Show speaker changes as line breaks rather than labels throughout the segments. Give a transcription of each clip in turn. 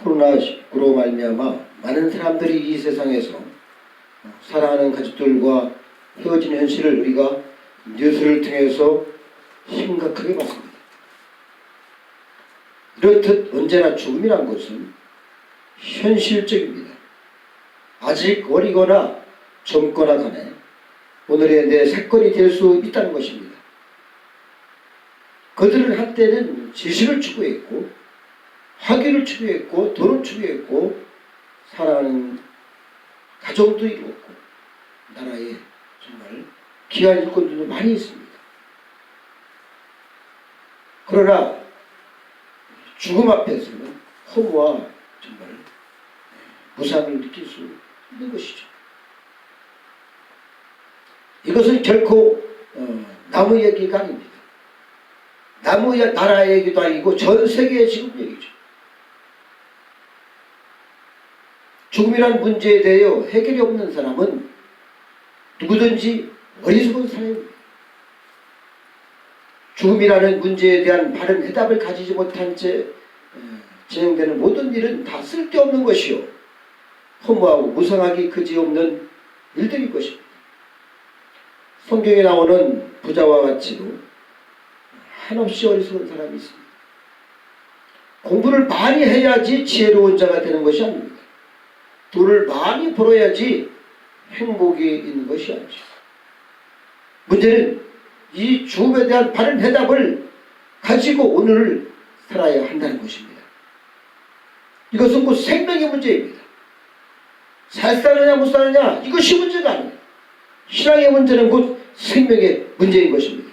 코로나19로 말미암아 많은 사람들이 이 세상에서 사랑하는 가족들과 헤어진 현실을 우리가 뉴스를 통해서 심각하게 봤습니다. 이렇듯 언제나 죽음이란 것은 현실적입니다. 아직 어리거나 젊거나 간에 오늘의 내 사건이 될 수 있다는 것입니다. 그들은 한때는 지식을 추구했고 학위를 추구했고 돈을 추구했고 사랑하는 가정도 이루었고 나라에 정말 귀한 일꾼들도 많이 있습니다. 그러나 죽음 앞에서는 허무와 정말 무상을 느낄 수 있는 것이죠. 이것은 결코 남의 얘기가 아닙니다. 남의 나라의 얘기도 아니고 전 세계의 지금 얘기죠. 죽음이란 문제에 대하여 해결이 없는 사람은 누구든지 어리석은 사람입니다. 죽음이라는 문제에 대한 바른 해답을 가지지 못한 채 진행되는 모든 일은 다 쓸데없는 것이요 허무하고 무상하기 그지없는 일들일 것입니다. 성경에 나오는 부자와 같이도 한없이 어리석은 사람이 있습니다. 공부를 많이 해야지 지혜로운 자가 되는 것이 아닙니다. 돈을 많이 벌어야지 행복이 있는 것이 아니죠. 문제는 이 죽음에 대한 바른 해답을 가지고 오늘을 살아야 한다는 것입니다. 이것은 곧 생명의 문제입니다. 잘 사느냐 못 사느냐 이것이 문제가 아닙니다. 신앙의 문제는 곧 생명의 문제인 것입니다.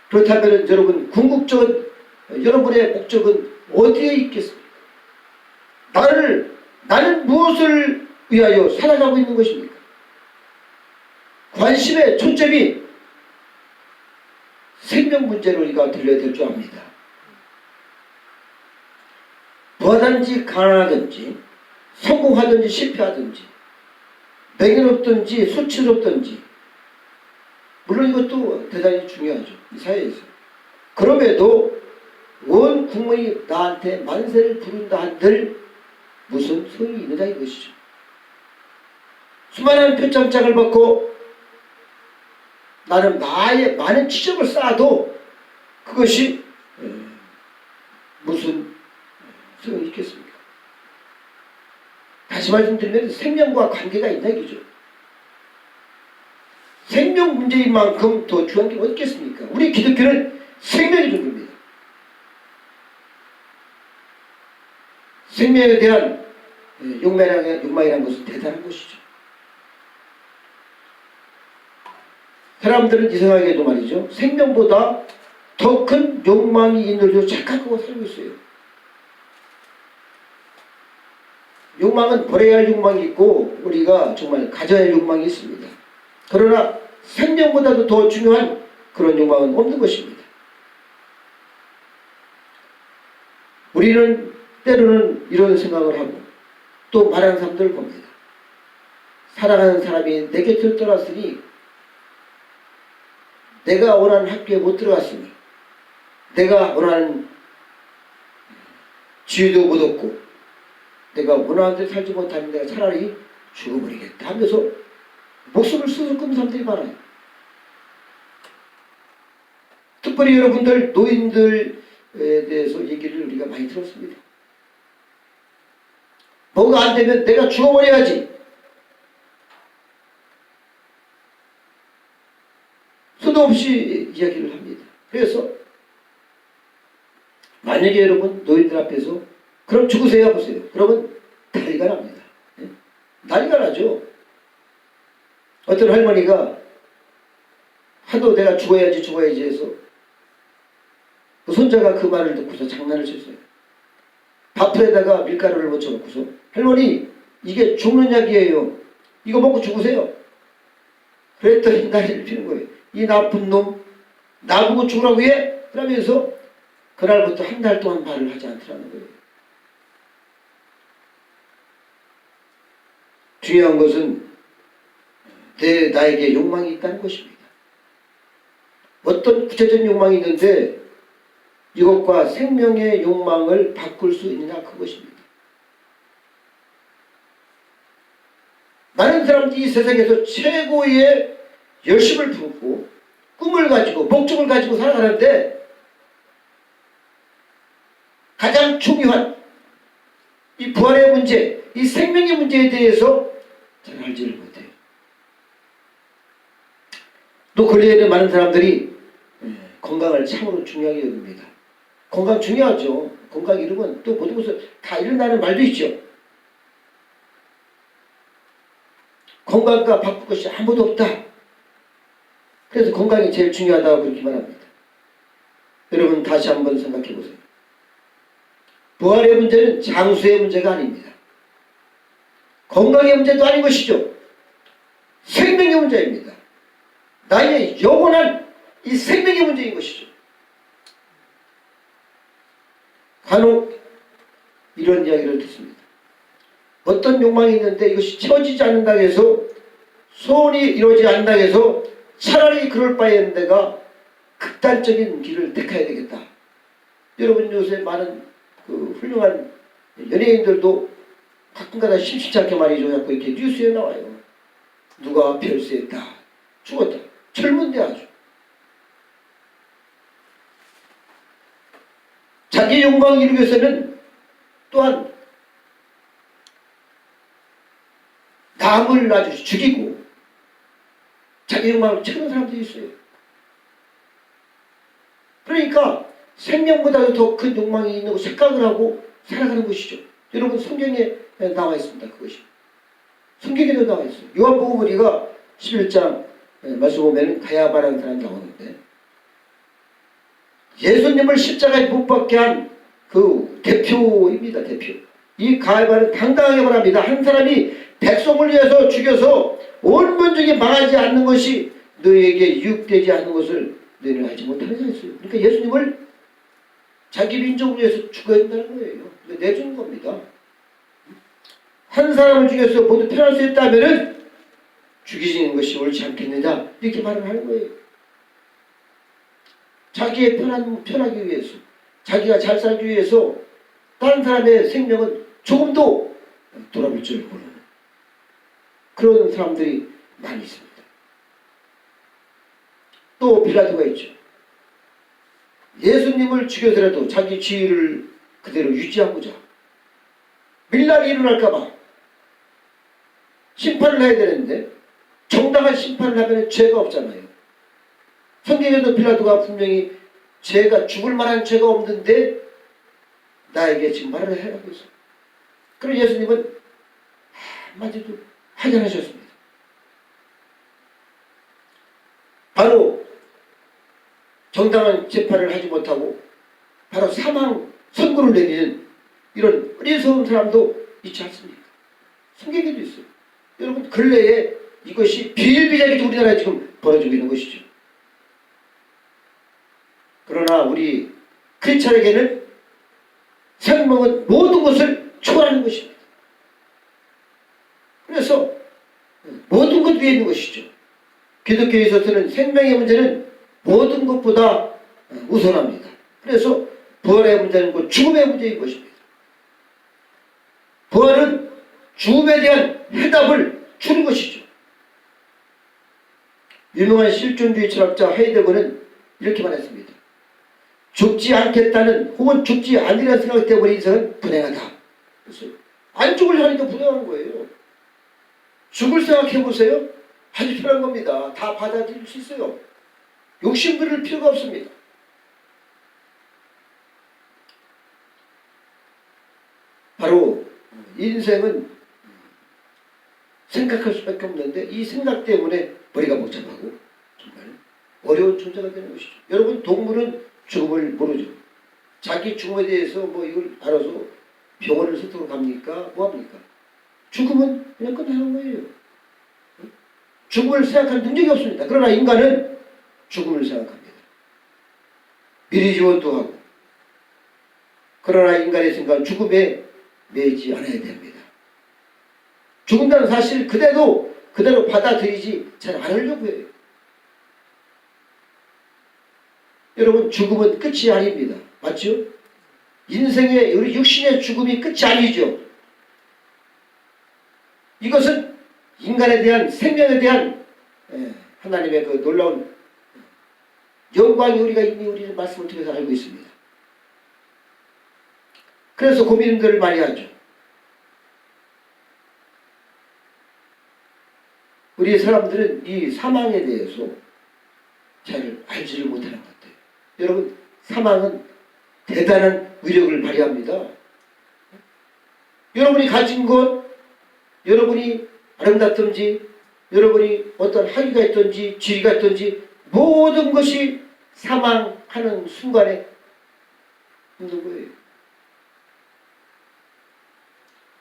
그렇다면 여러분 궁극적인 여러분의 목적은 어디에 있겠습니까? 나는 무엇을 위하여 살아가고 있는 것입니까? 관심의 초점이 생명 문제로 우리가 들려야 될 줄 압니다. 부하든지 가난하든지 성공하든지 실패하든지 명예롭든지 수치롭든지 물론 이것도 대단히 중요하죠. 이 사회에서. 그럼에도 온 국민이 나한테 만세를 부른다 한들 무슨 소용이 있느냐 이것이죠. 수많은 표창장을 받고 나는 나의 많은 지적을 쌓아도 그것이 무슨 소용이 있겠습니까? 다시 말씀드리면 생명과 관계가 있다 이거죠. 생명 문제인 만큼 더 중요한 게 어디 있겠습니까? 우리 기독교는 생명의 종교입니다. 생명에 대한 욕망이라는 것은 대단한 것이죠. 사람들은 이상하게도 말이죠. 생명보다 더 큰 욕망이 있는 줄 착각하고 살고 있어요. 욕망은 버려야 할 욕망이 있고 우리가 정말 가져야 할 욕망이 있습니다. 그러나 생명보다도 더 중요한 그런 욕망은 없는 것입니다. 우리는 때로는 이런 생각을 하고 또 말하는 사람들을 봅니다. 사랑하는 사람이 내 곁을 떠났으니 내가 원하는 학교에 못 들어갔으니 내가 원하는 지위도 못 얻고 내가 원하는 데 살지 못하면 내가 차라리 죽어버리겠다 하면서 목숨을 스스로 끊는 사람들이 많아요. 특별히 여러분들 노인들에 대해서 얘기를 우리가 많이 들었습니다. 뭐가 안 되면 내가 죽어버려야지. 수도 없이 이야기를 합니다. 그래서 만약에 여러분 노인들 앞에서 그럼 죽으세요 보세요. 그러면 난리가 납니다. 네? 난리가 나죠. 어떤 할머니가 하도 내가 죽어야지 해서 그 손자가 그 말을 듣고서 장난을 쳤어요. 밥풀에다가 밀가루를 묻혀놓고서 할머니 이게 죽는 약이에요. 이거 먹고 죽으세요. 그랬더니 난리를 피는 거예요. 이 나쁜 놈 나보고 죽으라고 해? 그러면서 그날부터 한 달 동안 말을 하지 않더라는 거예요. 중요한 것은 나에게 욕망이 있다는 것입니다. 어떤 구체적인 욕망이 있는데 이것과 생명의 욕망을 바꿀 수 있느냐 그것입니다. 많은 사람들이 이 세상에서 최고의 열심을 품고 꿈을 가지고 목적을 가지고 살아가는데 가장 중요한 이 부활의 문제, 이 생명의 문제에 대해서 잘 알지를 못해요. 또 근래에는 많은 사람들이 건강을 참으로 중요하게 여깁니다. 건강 중요하죠. 건강 잃으면 또 모든 것을 다 잃는다는 말도 있죠. 건강과 바꿀 것이 아무도 없다. 그래서 건강이 제일 중요하다고 그렇게 말합니다. 여러분 다시 한번 생각해 보세요. 부활의 문제는 장수의 문제가 아닙니다. 건강의 문제도 아닌 것이죠. 생명의 문제입니다. 나의 영원한 이 생명의 문제인 것이죠. 간혹 이런 이야기를 듣습니다. 어떤 욕망이 있는데 이것이 채워지지 않는다고 해서 소원이 이루어지지 않는다고 해서 차라리 그럴 바에는 내가 극단적인 길을 택해야 되겠다. 여러분 요새 많은 그 훌륭한 연예인들도 가끔가다 심심치 않게 말이죠. 자꾸 이렇게 뉴스에 나와요. 누가 별세했다. 죽었다. 젊은데 아주. 자기 욕망을 이루기 위해서는 또한 남을 아주 죽이고 자기 욕망을 채우는 사람들이 있어요. 그러니까 생명보다도 더 큰 욕망이 있는 생각을 하고 살아가는 것이죠. 여러분 성경에 나와 있습니다. 그것이. 성경에도 나와 있어요. 요한복음 우리가 11장 말씀 보면 가야바라는 사람이 나오는데 예수님을 십자가에 못 박게 한 그 대표입니다. 대표. 이 가야바는 당당하게 말합니다. 한 사람이 백성을 위해서 죽여서 온 민족이 망하지 않는 것이 너에게 유익되지 않는 것을 너희는 알지 못하느냐 했어요. 그러니까 예수님을 자기 민족을 위해서 죽어야 된다는 거예요. 내주는 겁니다. 한 사람을 죽여서 모두 편할 수 있다면 죽이시는 것이 옳지 않겠느냐 이렇게 말을 하는 거예요. 자기의 편하기 위해서 자기가 잘 살기 위해서 다른 사람의 생명은 조금도 돌아볼 줄 모르는 그런 사람들이 많이 있습니다. 또 빌라도가 있죠. 예수님을 죽여서라도 자기 지위를 그대로 유지하고자 밀란이 일어날까봐 심판을 해야 되는데 정당한 심판을 하면 죄가 없잖아요. 성경에도 빌라도가 분명히 죄가 죽을 만한 죄가 없는데 나에게 지금 말을 해라고 했어요. 그럼 예수님은 한마디도 하지 않으셨습니다. 바로 정당한 재판을 하지 못하고 바로 사망 선고를 내리는 이런 어리석은 사람도 있지 않습니까? 성경에도 있어요. 여러분 근래에 이것이 비일비재하게 우리나라에 지금 벌어지고 있는 것이죠. 그러나 우리 크리스찬에게는 생명은 모든 것을 초월하는 것입니다. 그래서 모든 것 위에 있는 것이죠. 기독교에 있어서는 생명의 문제는 모든 것보다 우선합니다. 그래서 부활의 문제는 곧 죽음의 문제인 것입니다. 부활은 죽음에 대한 해답을 주는 것이죠. 유명한 실존주의 철학자 하이데거는 이렇게 말했습니다. 죽지 않겠다는 혹은 죽지 않으리라는 생각 때문에 인생은 불행하다. 그래서 안 죽으려니까 불행한 거예요. 죽을 생각해보세요. 아주 편한 겁니다. 다 받아들일 수 있어요. 욕심 부릴 필요가 없습니다. 바로 인생은 생각할 수밖에 없는데 이 생각 때문에 머리가 복잡하고 정말 어려운 존재가 되는 것이죠. 여러분 동물은 죽음을 모르죠. 자기 죽음에 대해서 뭐 이걸 알아서 병원을 스스로 갑니까? 뭐합니까? 죽음은 그냥 끝나는 거예요. 죽음을 생각할 능력이 없습니다. 그러나 인간은 죽음을 생각합니다. 미리 지원도 하고. 그러나 인간의 생각은 죽음에 매이지 않아야 됩니다. 죽는다는 사실 그대로 받아들이지 잘 않으려고 해요. 여러분 죽음은 끝이 아닙니다. 맞죠? 인생의 우리 육신의 죽음이 끝이 아니죠. 이것은 인간에 대한 생명에 대한 하나님의 그 놀라운 영광이 우리가 이미 우리의 말씀을 통해서 알고 있습니다. 그래서 고민들을 많이 하죠. 우리 사람들은 이 사망에 대해서 잘 알지를 못하는 것 같아요. 여러분, 사망은 대단한 위력을 발휘합니다. 여러분이 가진 것, 여러분이 아름답든지, 여러분이 어떤 학위가 있든지, 지위가 있든지, 모든 것이 사망하는 순간에 있는 거예요.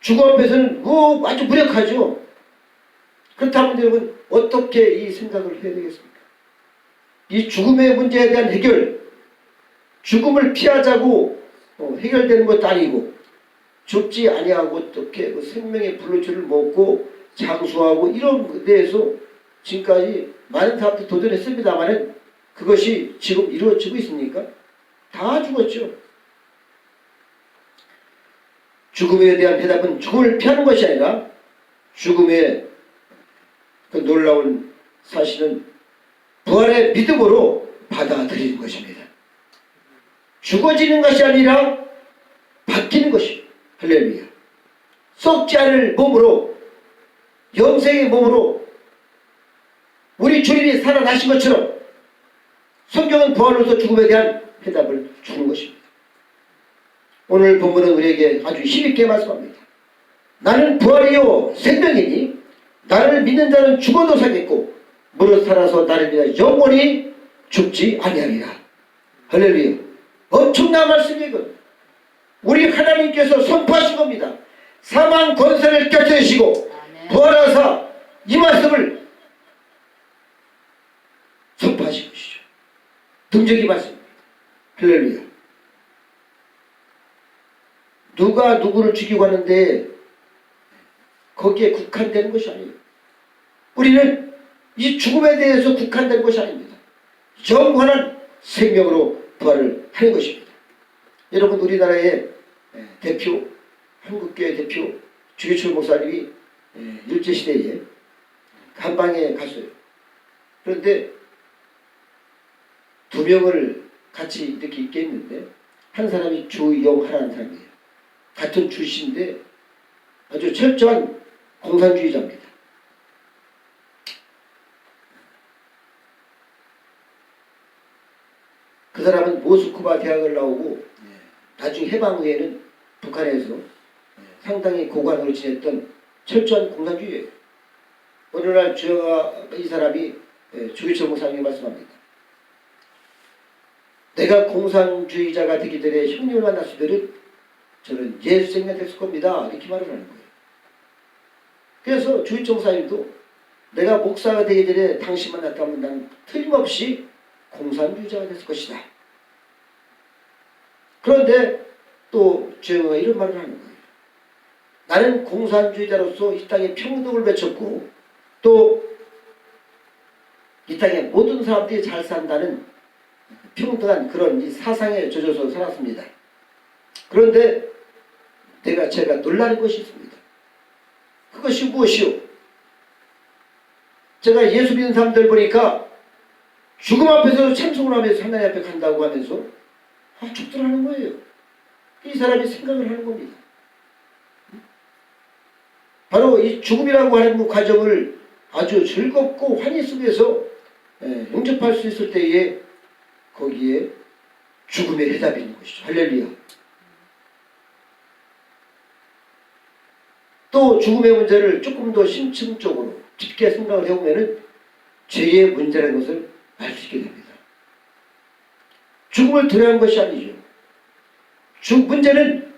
죽음 앞에서는 아주 무력하죠. 그렇다면 여러분, 어떻게 이 생각을 해야 되겠습니까? 이 죽음의 문제에 대한 해결, 죽음을 피하자고 해결되는 것도 아니고, 죽지 아니하고 어떻게 그 생명의 불로초를 먹고 장수하고 이런 데에서 지금까지 많은 사람들이 도전했습니다만 그것이 지금 이루어지고 있습니까? 다 죽었죠. 죽음에 대한 대답은 죽음을 피하는 것이 아니라 죽음의 그 놀라운 사실은 부활의 믿음으로 받아들이는 것입니다. 죽어지는 것이 아니라 바뀌는 것입니다. 할렐루야. 썩지 않을 몸으로, 영생의 몸으로 우리 주님이 살아나신 것처럼 성경은 부활로서 죽음에 대한 해답을 주는 것입니다. 오늘 본문은 우리에게 아주 힘있게 말씀합니다. 나는 부활이요 생명이니 나를 믿는 자는 죽어도 살겠고 무릇 살아서 나를 위하여 영원히 죽지 아니하리라. 할렐루야. 엄청난 말씀이거든. 우리 하나님께서 선포하신 겁니다. 사망 권세를 껴주시고 부활하사 이 말씀을 선포하신 것이죠. 등적이 말씀입니다. 할렐루야. 누가 누구를 죽이고 하는데 거기에 국한되는 것이 아니에요. 우리는 이 죽음에 대해서 국한된 것이 아닙니다. 영원한 생명으로 부활을 하는 것입니다. 여러분, 우리나라의 대표, 한국교회 대표 주기철 목사님이 일제시대에 한방에 갔어요. 그런데 두 명을 같이 이렇게 있게 했는데 한 사람이 주영하라는 사람이에요. 같은 출신인데 아주 철저한 공산주의자입니다. 그 사람은 모스크바 대학을 나오고 나중에 해방 후에는 북한에서 상당히 고관으로 지냈던 철저한 공산주의예요. 어느 날 이 사람이 주기철 목사님이 말씀합니다. 내가 공산주의자가 되기 전에 형님을 만났을 때는 저는 예수생명 됐을 겁니다. 이렇게 말을 하는 거예요. 그래서 주기철 목사님도 내가 목사가 되기 전에 당신 만났다면 난 틀림없이 공산주의자가 됐을 것이다. 그런데 또 주영호가 이런 말을 하는 거예요. 나는 공산주의자로서 이 땅에 평등을 외쳤고 또 이 땅에 모든 사람들이 잘 산다는 평등한 그런 이 사상에 젖어서 살았습니다. 그런데 제가 놀라는 것이 있습니다. 그것이 무엇이요? 제가 예수 믿는 사람들 보니까 죽음 앞에서 찬송을 하면서 하나님 앞에 간다고 하면서 죽더라는 거예요. 이 사람이 생각을 하는 겁니다. 바로 이 죽음이라고 하는 그 과정을 아주 즐겁고 환희 속에서 영접할 수 있을 때에 거기에 죽음의 해답이 있는 것이죠. 할렐루야. 또 죽음의 문제를 조금 더 심층적으로 깊게 생각을 해보면 죄의 문제라는 것을 알 수 있게 됩니다. 죽음을 두려워한 것이 아니죠. 문제는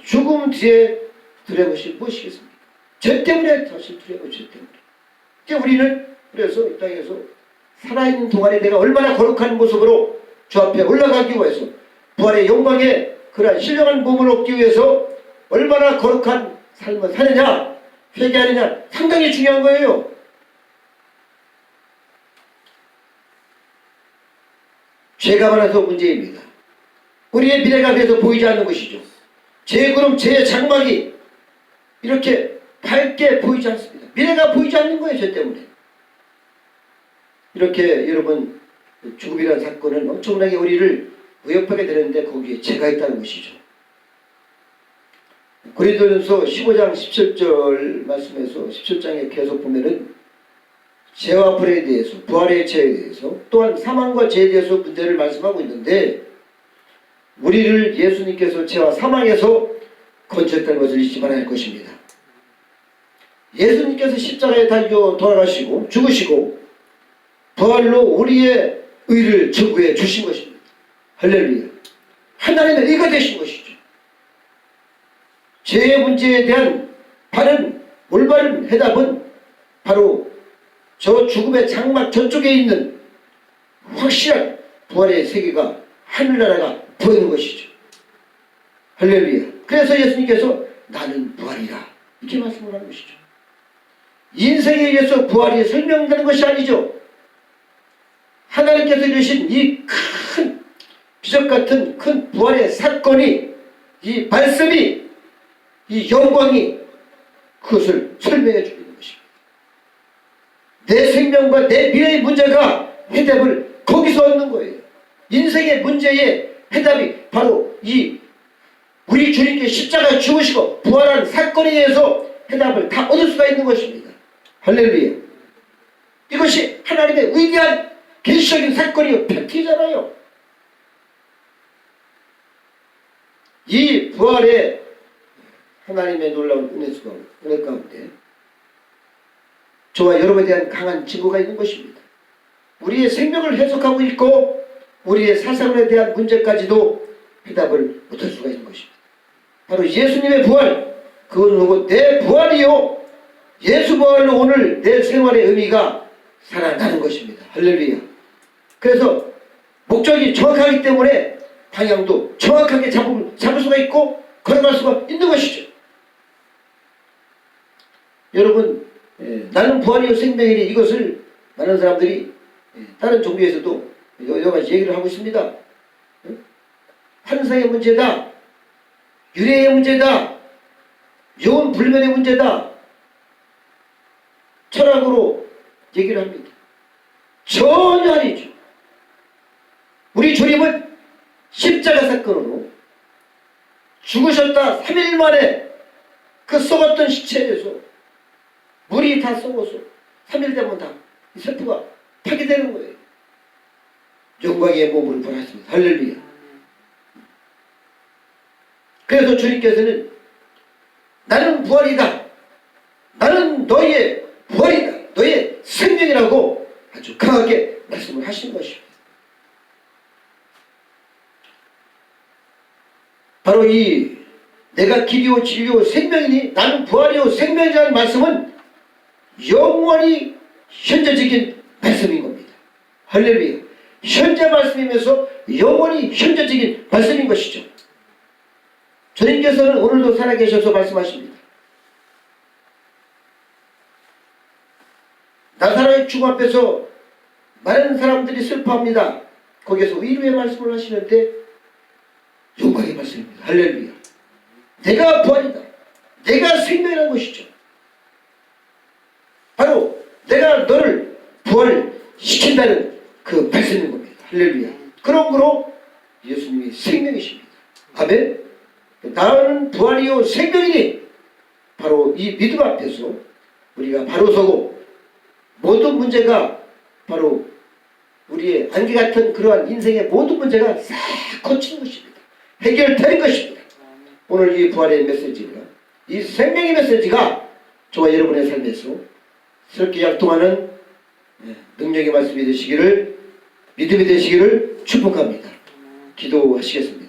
죽음 뒤에 두려운 것이 무엇이겠습니까? 죄 때문에 사실 두려운 죄 때문에. 그러니까 우리는 그래서 이 땅에서 살아있는 동안에 내가 얼마나 거룩한 모습으로 주 앞에 올라가기 위해서 부활의 영광에 그러한 신령한 몸을 얻기 위해서 얼마나 거룩한 삶을 사느냐 회개하느냐 상당히 중요한 거예요. 죄가 많아서 문제입니다. 우리의 미래가 그래서 보이지 않는 것이죠. 제 구름, 제 장막이 이렇게 밝게 보이지 않습니다. 미래가 보이지 않는 거예요. 저 때문에. 이렇게 여러분 죽음이라는 사건은 엄청나게 우리를 위협하게 되는데 거기에 죄가 있다는 것이죠. 고린도전서 15장 17절 말씀에서 17장에 계속 보면은 죄와 불에 대해서, 부활의 죄에 대해서, 또한 사망과 죄에 대해서 문제를 말씀하고 있는데 우리를 예수님께서 죄와 사망에서 건졌다는 것을 잊지 말아야 할 것입니다. 예수님께서 십자가에 달려 돌아가시고 죽으시고 부활로 우리의 의를 증거해 주신 것입니다. 할렐루야. 하나님의 의가 되신 것이죠. 죄의 문제에 대한 바른 올바른 해답은 바로 저 죽음의 장막 저쪽에 있는 확실한 부활의 세계가 하늘나라가 보이는 것이죠. 할렐루야. 그래서 예수님께서 나는 부활이라 이렇게 말씀을 하는 것이죠. 인생에 의해서 부활이 설명되는 것이 아니죠. 하나님께서 이루신 이 큰 기적 같은 큰 부활의 사건이, 이 말씀이, 이 영광이 그것을 설명해 주고 있는 것입니다. 내 생명과 내 미래의 문제가 해답을 거기서 얻는 거예요. 인생의 문제의 해답이 바로 이 우리 주님께 십자가에 죽으시고 부활한 사건에 의해서 해답을 다 얻을 수가 있는 것입니다. 할렐루야. 이것이 하나님의 위대한 계시적인 사건이요 팩트잖아요. 이 부활의 하나님의 놀라운 은혜 가운데 저와 여러분에 대한 강한 증거가 있는 것입니다. 우리의 생명을 해석하고 있고 우리의 사상에 대한 문제까지도 해답을 얻을 수가 있는 것입니다. 바로 예수님의 부활, 그것은 누구? 내 부활이요. 예수 부활로 오늘 내 생활의 의미가 살아나는 것입니다. 할렐루야. 그래서 목적이 정확하기 때문에 방향도 정확하게 잡을 수가 있고 걸어갈 수가 있는 것이죠. 여러분, 나는 부활이요 생명이니 이것을 많은 사람들이 다른 종교에서도 여러 가지 얘기를 하고 있습니다. 환상의 문제다, 유래의 문제다, 영혼 불면의 문제다, 철학으로 얘기를 합니다. 전혀 아니죠. 우리 주님은 십자가 사건으로 죽으셨다 3일 만에 그 썩었던 시체에서 물이 다 썩어서 3일 되면 다 이 세포가 파괴되는 거예요. 영광의 몸을 보았습니다. 할렐루야. 그래서 주님께서는 나는 부활이다, 나는 너희의 부활이다, 너희의 생명이라고 아주 강하게 말씀을 하신 것입니다. 바로 이 내가 길이요 진리요 생명이니 나는 부활이요 생명이라는 말씀은 영원히 현재적인 말씀인 겁니다. 할렐루야. 현재 말씀이면서 영원히 현재적인 말씀인 것이죠. 주님께서는 오늘도 살아계셔서 말씀하십니다. 나사로의 죽음 앞에서 많은 사람들이 슬퍼합니다. 거기에서 위로의 말씀을 하시는데 영광의 말씀입니다. 할렐루야. 내가 부활이다, 내가 생명이라는 것이죠. 바로 내가 너를 부활시킨다는 그 말씀인 겁니다. 할렐루야. 그러므로 예수님이 생명이십니다. 아멘. 나는 부활이요 생명이니 바로 이 믿음 앞에서 우리가 바로 서고 모든 문제가 바로 우리의 안개 같은 그러한 인생의 모든 문제가 싹 거치는 것입니다. 해결될 것입니다. 오늘 이 부활의 메시지가, 이 생명의 메시지가 저와 여러분의 삶에서 새롭게 약동하는 능력의 말씀이 되시기를, 믿음이 되시기를 축복합니다. 기도하시겠습니다.